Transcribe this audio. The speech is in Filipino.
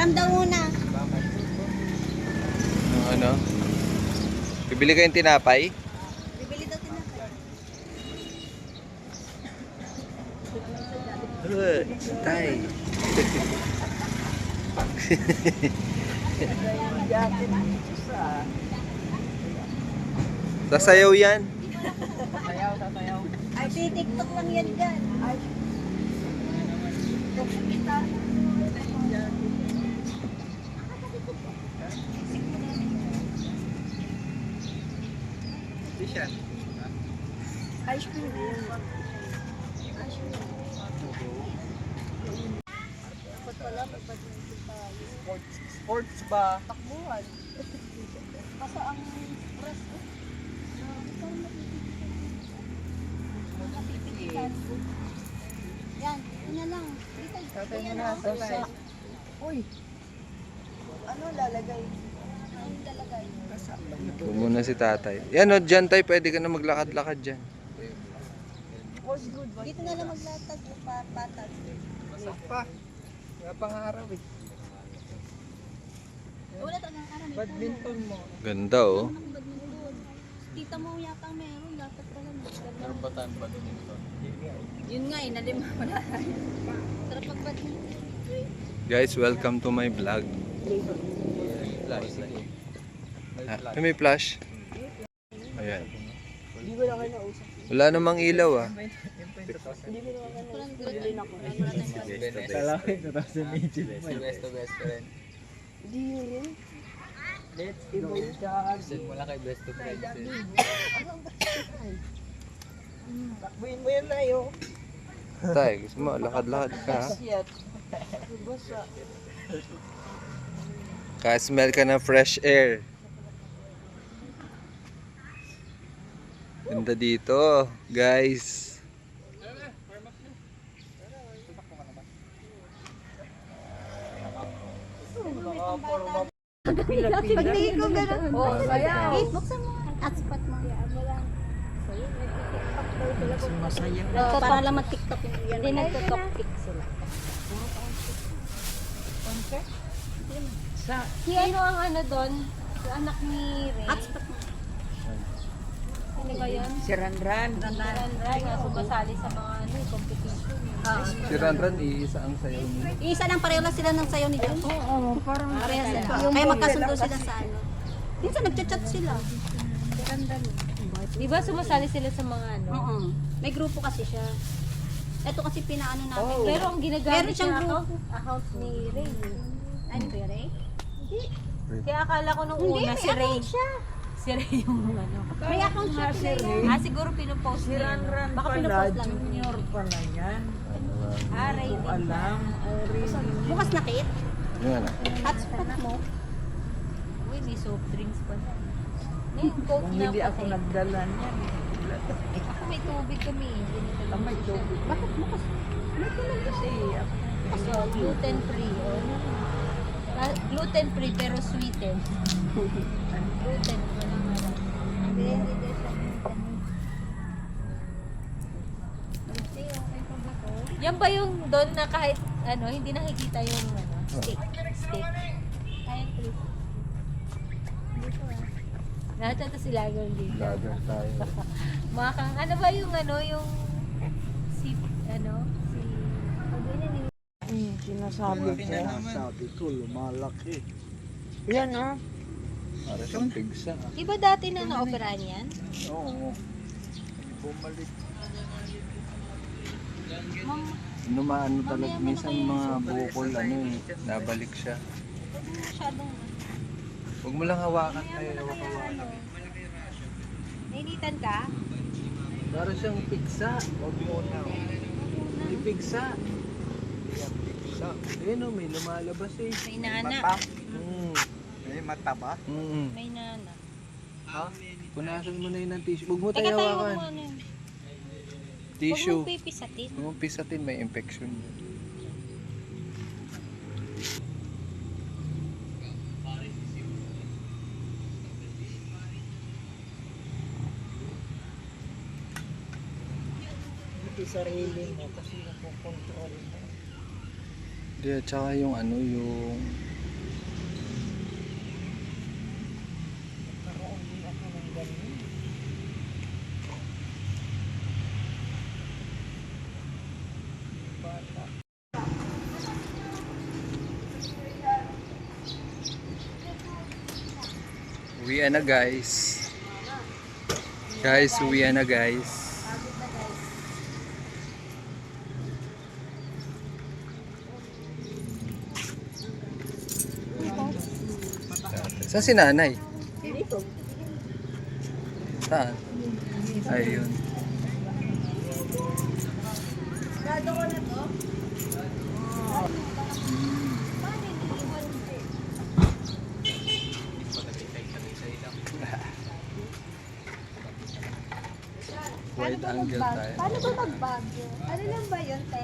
Hiram daw muna. Ano? Bibili kayong tinapay? Bibili daw tinapay. Tay. Sasayaw yan. Sasayaw. Ay, TikTok lang yan dyan. Ay. T-shirt. Ice cream. Ice cream. Dapat pala, mag-badminton tayo. Sports ba? Takbuhan. Kaso ang stress ko. Parang napipilitan. Yan, una lang. Dito. Tatay mo Ayan, na. oh. Tatay. Uy. Ano lalagay? Ano lalagay? Huwag muna si tatay. Yan o, dyan tayo. Pwede ka na maglakad-lakad dyan. Dito na lang maglatag. Patag. Masak pa. Nga pangarap eh. Wala talagang karami. Badminton mo. Ganda oh. Badminton. Tita mo yata meron. Dapat pala. Meron ba tayong badminton? Yun nga eh, nalima wala tayo. Sarap mag-badminton. Guys, welcome to my vlog. Flash. Ah, may flash. Ayan. Hindi ko lang kayo nausap. Wala namang ilaw ah. Hindi ko naman walang bilin ako. Salamin ko tapos sa medyo. Best friend. Hindi yun. Let's go. Send mo lang kay best friend. Takbuhin mo yan na yun. Tay, gusto mo, lakad-lakad ka ha? Ka-smell ka ng fresh air. Ganda dito, guys. Pagtingin ko gano'n. Oh, sayaw. Buksan mo. Hotspot mo. Masaya. Para lang mag-tiktok yung yan. Hindi nagtutok-tik sila. Si ano ang ano doon? Si anak ni Ray. Hotspot mo. Sino ba yun? Si Ranran. Ray nga sumasali sa mga ano, competition. Si Ranran, iisa ang sayaw niya. Isa lang pareho lang sila ng sayaw ni Diyos. Oo, parang Pareho sila. Kaya magkasundo sila sa ano. Minsan nagchat-chat sila. Di ba sumasali sila sa mga ano? Oo. May grupo kasi siya. Ito kasi pinaano namin. Pero ang Meron ginagamit siyang niya grupo. account ni Ray. Ano ba Ray? Kaya akala ko nung Hindi, una may si Ray. account siya. Si Ray yung ano. May account siya. Siguro pinupost si niya. Ranran Baka pala, pinupost lang. junior pala yan. Ray din. Alam, Bukas na Kit. Yan ah. Hotspot mo. Uy, may soft drinks pa. May coke kung na hindi ako puti. nagdala niyan. Ako may tubig kami. May tubig. Bakit bukas? Kasi So, gluten free. Gluten free pero sweetened. Gluten wala nga lang. Hindi siya. Yan ba yung doon na kahit ano, hindi nakikita yung ano, stick. Kahit please. Nakita sila gawin dito. Vlogger tayo. Mga kang, ano ba yung ano, yung si, ano, si, Sabi ko, lumalaki. Yan ah. Para siyang pigsa. di ba dati na na-operahan yan? Oo. Bumalik. Numaano talaga, minsan mga bukol, ano eh, nabalik siya. Masyadong, Huwag mo lang hawakan tayo, hawak-hawakan. nainitan ka? Para siyang pigsa. Huwag mo na. Hindi pigsa. Yan, pigsa. Ayun o, may lumalabas eh. May nana. May mata ba? May nana. Ha? Punasan mo na yun ng tissue. Huwag mo Teka tayo tayo, hawakan. huwag mo ano yun. Tissue. Huwag mo pipisatin. Huwag mo pisatin, may infection. Hindi sarili mo kasi napokontrol mo. Hindi, at saka yung ano, yung Uwi na guys. Guys, uwi na guys. Pagod na guys. Saan si nanay? Dito. Saan? Ayun. Gado ko na to. Wide angle tayo. Paano ba mag-bag? Ano lang ba yun, te?